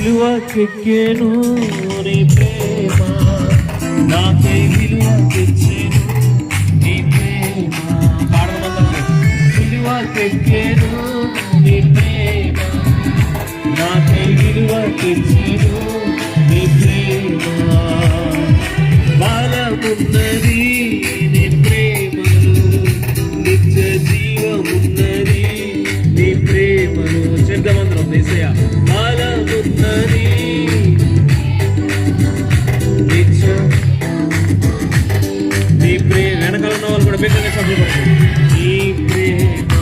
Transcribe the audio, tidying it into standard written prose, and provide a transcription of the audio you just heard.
విలువకెక్కెను నీ ప్రేమ, నాకై విలువ తెచ్చెను నీ ప్రేమ. పాడమంటే విలువకెక్కెను నీ ప్రేమ, నాకై విలువ తెచ్చెను నీ ప్రేమ. బలమున్నది నీ ప్రేమలో, నిత్య జీవమున్నది నీ ప్రేమలో. చెడ్డమందరం యేసయ్యా. బలమున్నది నిత్య నీ ప్రేమ. వెనకాల ఉన్న వాళ్ళు కూడా బిడ్డగా సభ్యులు నీ ప్రేమ